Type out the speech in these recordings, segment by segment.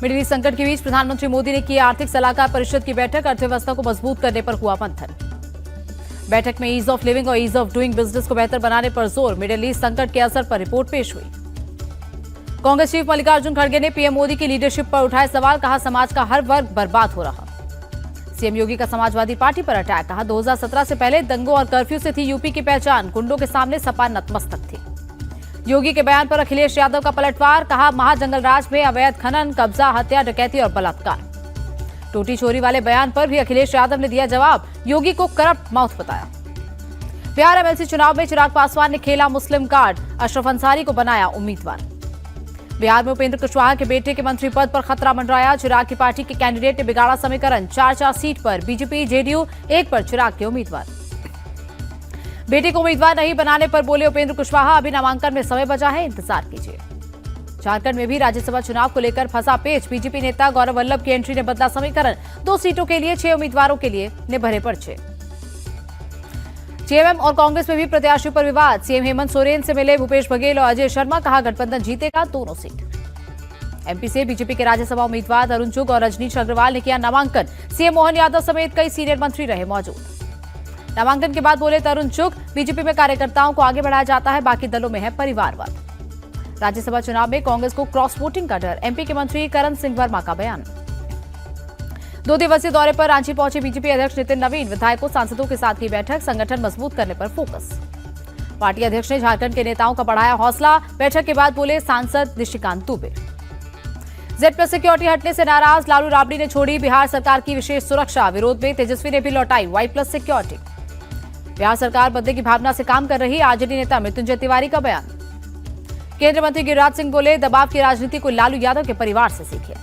Middle east संकट के बीच प्रधानमंत्री मोदी ने की आर्थिक सलाहकार परिषद की बैठक, अर्थव्यवस्था को मजबूत करने पर हुआ मंथन। बैठक में ईज ऑफ लिविंग और ईज ऑफ डूइंग बिजनेस को बेहतर बनाने पर जोर, मिडिल ईस्ट संकट के असर पर रिपोर्ट पेश हुई। कांग्रेस चीफ मल्लिकार्जुन खड़गे ने पीएम मोदी की लीडरशिप पर उठाए सवाल, कहा समाज का हर वर्ग बर्बाद हो रहा। सीएम योगी का समाजवादी पार्टी पर अटैक, कहा 2017 से पहले दंगों और कर्फ्यू से थी यूपी की पहचान, गुंडों के सामने सपा नतमस्तक थी। योगी के बयान पर अखिलेश यादव का पलटवार, कहा महाजंगल राज में अवैध खनन, कब्जा, हत्या, डकैती और बलात्कार। टोटी चोरी वाले बयान पर भी अखिलेश यादव ने दिया जवाब, योगी को करप्ट माउथ बताया। बिहार एमएलसी चुनाव में चिराग पासवान ने खेला मुस्लिम कार्ड, अशरफ अंसारी को बनाया उम्मीदवार। बिहार में उपेंद्र कुशवाहा के बेटे के मंत्री पद पर खतरा मंडराया, चिराग की पार्टी के कैंडिडेट ने बिगाड़ा समीकरण, 4-4 सीट पर बीजेपी जेडीयू, 1 पर चिराग के उम्मीदवार। बेटे को उम्मीदवार नहीं बनाने पर बोले उपेंद्र कुशवाहा, अभी नामांकन में समय बचा है, इंतजार कीजिए। झारखंड में भी राज्यसभा चुनाव को लेकर फंसा पेच, बीजेपी नेता गौरव वल्लभ की एंट्री ने बदला समीकरण, 2 सीटों के लिए 6 उम्मीदवारों के लिए ने भरे पर्चे। जेएमएम और कांग्रेस में भी प्रत्याशियों पर विवाद, सीएम हेमंत सोरेन से मिले भूपेश बघेल और अजय शर्मा, कहा गठबंधन जीतेगा दोनों सीट। एमपी से बीजेपी के राज्यसभा उम्मीदवार तरुण चुग और रजनीश अग्रवाल ने किया नामांकन, सीएम मोहन यादव समेत कई सीनियर मंत्री रहे मौजूद। नामांकन के बाद बोले तरुण चुग, बीजेपी में कार्यकर्ताओं को आगे बढ़ाया जाता है, बाकी दलों में है परिवारवाद। राज्यसभा चुनाव में कांग्रेस को क्रॉस वोटिंग का डर, एमपी के मंत्री करण सिंह वर्मा का बयान। 2 दिवसीय दौरे पर रांची पहुंचे बीजेपी अध्यक्ष नितिन नवीन, विधायकों सांसदों के साथ की बैठक, संगठन मजबूत करने पर फोकस। पार्टी अध्यक्ष ने झारखंड के नेताओं का बढ़ाया हौसला, बैठक के बाद बोले सांसद निशिकांत दुबे। Z+ सिक्योरिटी हटने से नाराज लालू राबड़ी ने छोड़ी बिहार सरकार की विशेष सुरक्षा, विरोध में तेजस्वी ने भी लौटाई Y+ सिक्योरिटी। बिहार सरकार बदले की भावना से काम कर रही, आरजेडी नेता मृत्युंजय तिवारी का बयान। केंद्रीय मंत्री गिरिराज सिंह बोले, दबाव की राजनीति को लालू यादव के परिवार से सीखिए।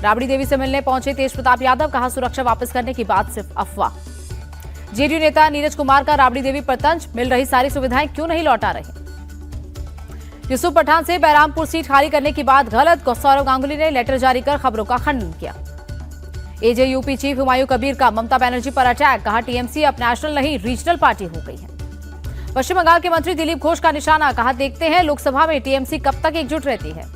राबड़ी देवी से मिलने पहुंचे तेज प्रताप यादव, कहा सुरक्षा वापस करने की बात सिर्फ अफवाह। जेडीयू नेता नीरज कुमार का राबड़ी देवी पर तंज, मिल रही सारी सुविधाएं क्यों नहीं लौटा रहे। यूसुफ पठान से बहरामपुर सीट खाली करने की बात गलत, सौरव गांगुली ने लेटर जारी कर खबरों का खंडन किया। एजेयूपी चीफ हुमायूं कबीर का ममता बनर्जी पर अटैक, कहा टीएमसी अब नेशनल नहीं रीजनल पार्टी हो गई है। पश्चिम बंगाल के मंत्री दिलीप घोष का निशाना, कहा देखते हैं लोकसभा में टीएमसी कब तक एकजुट रहती है।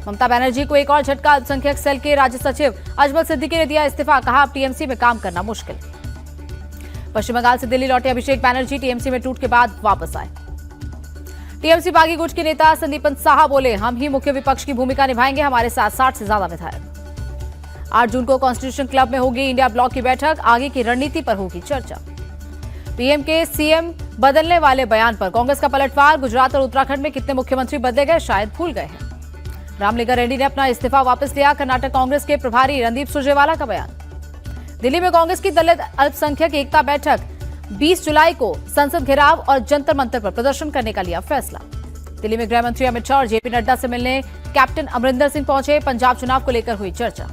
ममता बनर्जी को एक और झटका, अल्पसंख्यक सेल के राज्य सचिव अजमल सिद्दीकी ने दिया इस्तीफा, कहा अब टीएमसी में काम करना मुश्किल। पश्चिम बंगाल से दिल्ली लौटे अभिषेक बैनर्जी टीएमसी में टूट के बाद वापस आए। टीएमसी बागी गुट के नेता संदीपन साहा बोले, हम ही मुख्य विपक्ष की भूमिका निभाएंगे, हमारे साथ 60 से ज्यादा विधायक। 8 जून को कॉन्स्टिट्यूशन क्लब में होगी इंडिया ब्लॉक की बैठक, आगे की रणनीति पर होगी चर्चा। पीएम के सीएम बदलने वाले बयान पर कांग्रेस का पलटवार, गुजरात और उत्तराखंड में कितने मुख्यमंत्री बदले गए शायद भूल गए हैं। रामलिंगा रेड्डी ने अपना इस्तीफा वापस लिया, कर्नाटक कांग्रेस के प्रभारी रणदीप सुरजेवाला का बयान। दिल्ली में कांग्रेस की दलित अल्पसंख्यक एकता बैठक, 20 जुलाई को संसद घेराव और जंतर मंतर पर प्रदर्शन करने का लिया फैसला। दिल्ली में गृह मंत्री अमित शाह और जेपी नड्डा से मिलने कैप्टन अमरिंदर सिंह पहुंचे, पंजाब चुनाव को लेकर हुई चर्चा।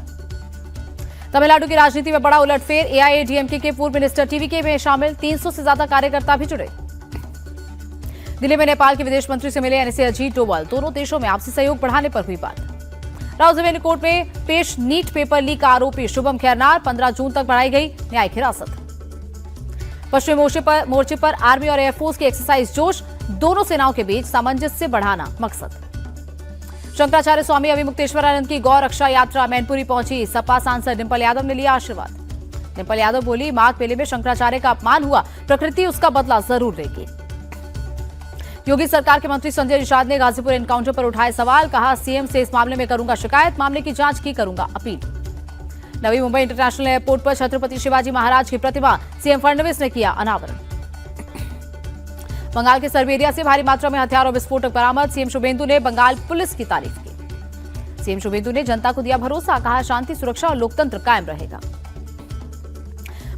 तमिलनाडु की राजनीति में बड़ा उलटफेर, एआईएडीएमके के पूर्व मिनिस्टर टीवीके में शामिल, 300 से ज्यादा कार्यकर्ता भी जुड़े। दिल्ली में नेपाल के विदेश मंत्री से मिले एनएसए अजीत डोभाल, दोनों देशों में आपसी सहयोग बढ़ाने पर हुई बात। राउरकेला कोर्ट में पेश नीट पेपर लीक आरोपी शुभम खैरनार, 15 जून तक बढ़ाई गई न्यायिक हिरासत। पश्चिमी मोर्चे पर आर्मी और एयरफोर्स की एक्सरसाइज जोश, दोनों सेनाओं के बीच सामंजस्य बढ़ाना मकसद। शंकराचार्य स्वामी अभिमुक्तेश्वरानंद की गौ रक्षा यात्रा मैनपुरी पहुंची, सपा सांसद डिंपल यादव ने लिया आशीर्वाद। डिंपल यादव बोली, माघ मेले में शंकराचार्य का अपमान हुआ, प्रकृति उसका बदला जरूर लेगी। योगी सरकार के मंत्री संजय निषाद ने गाजीपुर एनकाउंटर पर उठाए सवाल, कहा सीएम से इस मामले में करूंगा शिकायत, मामले की जांच की करूंगा appeal. Navi Mumbai international airport पर छत्रपति शिवाजी महाराज की प्रतिमा सीएम फडणवीस ने किया अनावरण। बंगाल के सरबेरिया से भारी मात्रा में हथियार और विस्फोटक बरामद, सीएम शुभेंदु ने बंगाल पुलिस की तारीफ की। सीएम शुभेंदु ने जनता को दिया भरोसा, कहा शांति सुरक्षा और लोकतंत्र कायम रहेगा।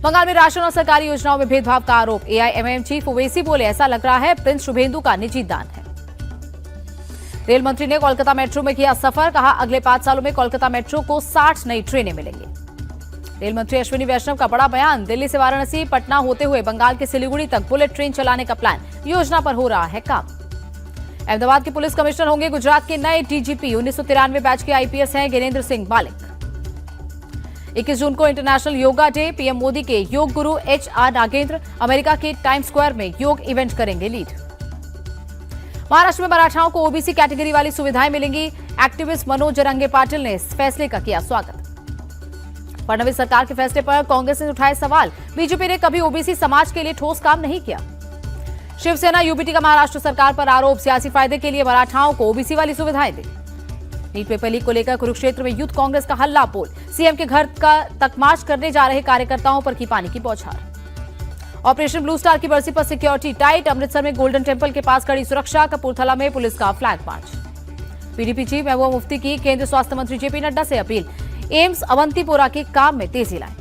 बंगाल में राशन और सरकारी योजनाओं में भेदभाव का आरोप, एआईएमआईएम चीफ ओवैसी बोले, ऐसा लग रहा है प्रिंस शुभेंदु का निजी दान है। रेल मंत्री ने कोलकाता मेट्रो में किया सफर, कहा अगले 5 सालों में कोलकाता मेट्रो को 60 नई ट्रेनें मिलेंगी। रेल मंत्री अश्विनी वैष्णव का बड़ा बयान, दिल्ली से वाराणसी पटना होते हुए बंगाल के सिलीगुड़ी तक बुलेट ट्रेन चलाने का प्लान, योजना पर हो रहा है काम। अहमदाबाद के पुलिस कमिश्नर होंगे गुजरात के नए डीजीपी, 1993 बैच के आईपीएस हैं गिनेंद्र सिंह मालिक। 21 जून को international yoga day, PM Modi के योग गुरु HR नागेंद्र अमेरिका के टाइम स्क्वायर में योग इवेंट करेंगे लीड। महाराष्ट्र में मराठाओं को ओबीसी कैटेगरी वाली सुविधाएं मिलेंगी, एक्टिविस्ट मनोज जरंगे पाटिल ने इस फैसले का किया स्वागत। फडणवीस सरकार के फैसले पर कांग्रेस ने उठाए सवाल। बीजेपी ने कभी ओबीसी समाज के लिए ठोस काम नहीं किया। शिवसेना यूबीटी का महाराष्ट्र सरकार पर आरोप, सियासी फायदे के लिए मराठाओं को ओबीसी वाली सुविधाएं दी। नीट पेपर लीक को लेकर कुरुक्षेत्र में यूथ कांग्रेस का हल्ला बोल, सीएम के घर तक मार्च करने जा रहे कार्यकर्ताओं पर की पानी की बौछार। ऑपरेशन ब्लू स्टार की बरसी पर सिक्योरिटी टाइट, अमृतसर में गोल्डन टेंपल के पास कड़ी सुरक्षा, कपूरथला में पुलिस का flag march. PDP chief Mehbooba Mufti की केंद्रीय स्वास्थ्य मंत्री जेपी नड्डा से अपील, एम्स अवंतीपोरा के काम में तेजी लाएं।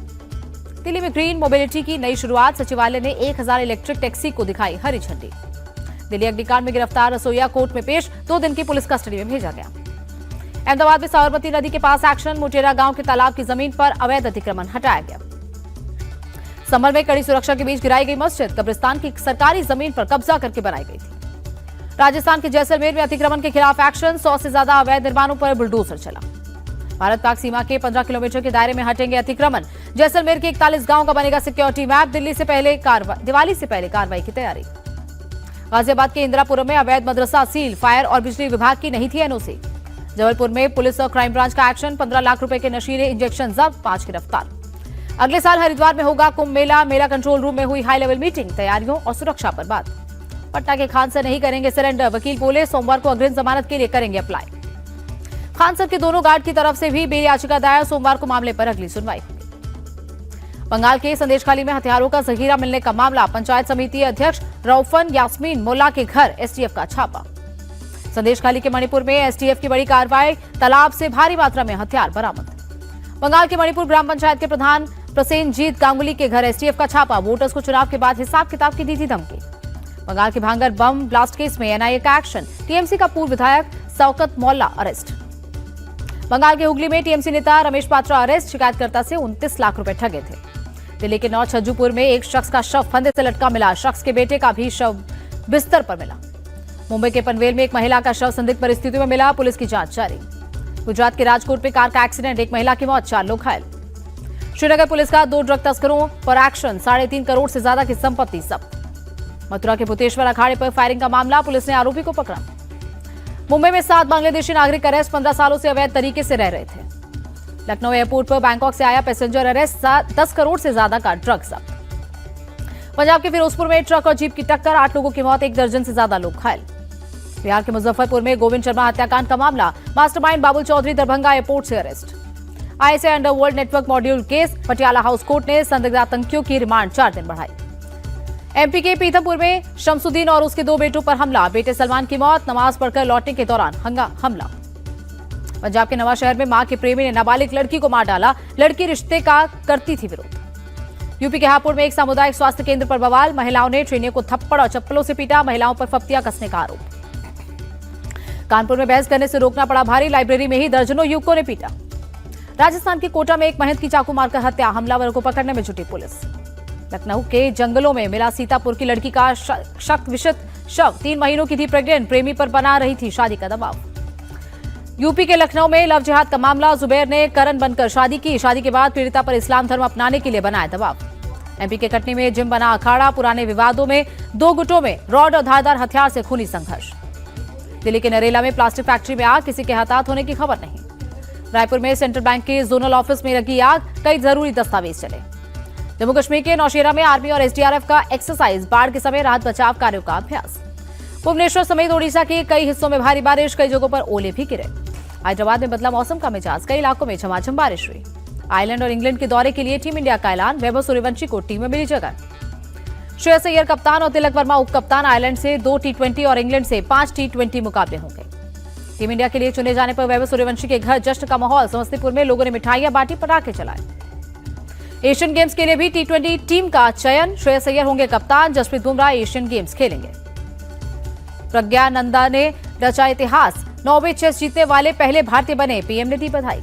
दिल्ली में ग्रीन मोबिलिटी की नई शुरुआत, सचिवालय ने 1000 इलेक्ट्रिक टैक्सी को दिखाई हरी झंडी। दिल्ली अग्निकांड में गिरफ्तार रसोईया कोर्ट में पेश, 2 दिन की पुलिस कस्टडी में भेजा गया। अहमदाबाद में साबरमती नदी के पास एक्शन, मोटेरा गांव के तालाब की जमीन पर अवैध अतिक्रमण हटाया गया। संभल में कड़ी सुरक्षा के बीच गिराई गई मस्जिद, कब्रिस्तान की सरकारी जमीन पर कब्जा करके बनाई गई थी। राजस्थान के जैसलमेर में अतिक्रमण के खिलाफ एक्शन, 100 से ज्यादा अवैध निर्माणों पर बुलडोजर चला। भारत पाक सीमा के 15 किलोमीटर के दायरे में हटेंगे अतिक्रमण। जैसलमेर के 41 गांव का बनेगा सिक्योरिटी मैप। दिवाली से पहले कार्रवाई की तैयारी। गाजियाबाद के इंदिरापुरम में अवैध मदरसा सील, फायर और बिजली विभाग की नहीं थी एनओसी। जबलपुर में पुलिस और क्राइम ब्रांच का एक्शन, 15 लाख रुपए के नशीले इंजेक्शन जब्त, 5 गिरफ्तार। अगले साल हरिद्वार में होगा कुंभ मेला, मेला कंट्रोल रूम में हुई हाई लेवल मीटिंग, तैयारियों और सुरक्षा पर बात। पटना के खान सर नहीं करेंगे सरेंडर, वकील बोले सोमवार को अग्रिम जमानत के लिए करेंगे अप्लाई। खान सर के दोनों गार्ड की तरफ से भी बेल याचिका दायर, सोमवार को मामले पर अगली सुनवाई। बंगाल के संदेशखाली में हथियारों का जखीरा मिलने का मामला, पंचायत समिति अध्यक्ष रौफन यास्मीन मोल्ला के घर एसटीएफ का छापा। संदेशखाली के मणिपुर में एसटीएफ की बड़ी कार्रवाई, तालाब से भारी मात्रा में हथियार बरामद। बंगाल के मणिपुर ग्राम पंचायत के प्रधान प्रसेनजीत गांगुली के घर एसटीएफ का छापा, वोटर्स को चुनाव के बाद हिसाब किताब की दी थी धमकी। बंगाल के भांगर बम ब्लास्ट केस में एनआईए का एक्शन, टीएमसी का पूर्व विधायक शौकत मौला अरेस्ट। बंगाल के हुगली में टीएमसी नेता रमेश पात्रा अरेस्ट, शिकायतकर्ता से 29 लाख रुपए ठगे थे। दिल्ली के नॉर्थ छज्जूपुर में एक शख्स का शव फंदे से लटका मिला, शख्स के बेटे का भी शव बिस्तर पर मिला। मुंबई के पनवेल में एक महिला का शव संदिग्ध परिस्थितियों में मिला, पुलिस की जांच जारी। गुजरात के राजकोट में कार का एक्सीडेंट, एक महिला की मौत, 4 लोग घायल। श्रीनगर पुलिस का 2 ड्रग तस्करों पर एक्शन, 3.5 करोड़ से ज्यादा की संपत्ति जब्त। मथुरा के भूतेश्वर अखाड़े पर फायरिंग का मामला, पुलिस ने आरोपी को पकड़ा। मुंबई में 7 बांग्लादेशी नागरिक अरेस्ट, 15 सालों से अवैध तरीके से रह रहे थे। लखनऊ एयरपोर्ट पर बैंकॉक से आया पैसेंजर अरेस्ट, 10 करोड़ से ज्यादा का ड्रग जब्त। पंजाब के फिरोजपुर में ट्रक और जीप की टक्कर, 8 लोगों की मौत, 1 दर्जन से ज्यादा लोग घायल। बिहार के मुजफ्फरपुर में गोविंद शर्मा हत्याकांड का मामला, मास्टरमाइंड बाबुल चौधरी दरभंगा एयरपोर्ट से arrest. ISI underworld network module case, Patiala house court ने संदिग्ध आतंकियों की रिमांड 4 दिन बढ़ाई। एमपी के पीथमपुर में शमसुद्दीन और उसके 2 बेटों पर हमला, बेटे सलमान की मौत, नमाज पढ़कर लौटने के दौरान हमला। पंजाब के नवाशहर में मां के प्रेमी ने नाबालिग लड़की को मार डाला, लड़की रिश्ते का करती थी विरोध। यूपी के हापुड़ में एक सामुदायिक स्वास्थ्य केंद्र पर बवाल, महिलाओं ने ट्रेनियों को थप्पड़ और चप्पलों से पीटा, महिलाओं पर फप्तियां कसने का आरोप। कानपुर में बहस करने से रोकना पड़ा भारी, लाइब्रेरी में ही दर्जनों युवकों ने पीटा। राजस्थान के कोटा में एक महंत की चाकू मारकर हत्या, हमलावरों को पकड़ने में जुटी पुलिस। लखनऊ के जंगलों में मिला सीतापुर की लड़की का शक विषित शव, 3 महीनों की थी प्रेग्नेंट, प्रेमी पर बना रही थी शादी का दबाव। यूपी के लखनऊ में लव जिहाद का मामला, जुबैर ने करण बनकर शादी की, शादी के बाद पीड़िता पर इस्लाम धर्म अपनाने के लिए बनाया दबाव। एमपी के कटनी में जिम बना अखाड़ा, पुराने विवादों में 2 गुटों में रॉड और धारदार हथियार से खूनी संघर्ष। दिल्ली के नरेला में प्लास्टिक फैक्ट्री में आग, किसी के हताहत होने की खबर नहीं। रायपुर में सेंट्रल बैंक के जोनल ऑफिस में लगी आग, कई जरूरी दस्तावेज चले। जम्मू कश्मीर के नौशेरा में आर्मी और एसडीआरएफ का एक्सरसाइज, बाढ़ के समय राहत बचाव कार्यों का अभ्यास। भुवनेश्वर समेत ओडिशा के कई हिस्सों में भारी बारिश, कई जगहों पर ओले भी गिरे। हैदराबाद में बदला मौसम का मिजाज, कई इलाकों में झमाझम बारिश हुई। आयरलैंड और इंग्लैंड के दौरे के लिए टीम इंडिया का ऐलान, वैभव सूर्यवंशी को टीम में मिली जगह। श्रेयस अय्यर कप्तान और तिलक वर्मा उप कप्तान, आयरलैंड से 2 T20 और इंग्लैंड से 5 T20 मुकाबले होंगे। टीम इंडिया के लिए चुने जाने पर वैभव सूर्यवंशी के घर जश्न का माहौल, समस्तीपुर में लोगों ने मिठाइयां बांटी, पटाखे चलाए। एशियन गेम्स के लिए भी T20 टीम का चयन, श्रेयस अय्यर होंगे कप्तान, जसप्रीत बुमराह एशियन गेम्स खेलेंगे। प्रज्ञा नंदा ने रचा इतिहास, 9वें चेस जीतने वाले पहले भारतीय बने, पीएम ने दी बधाई।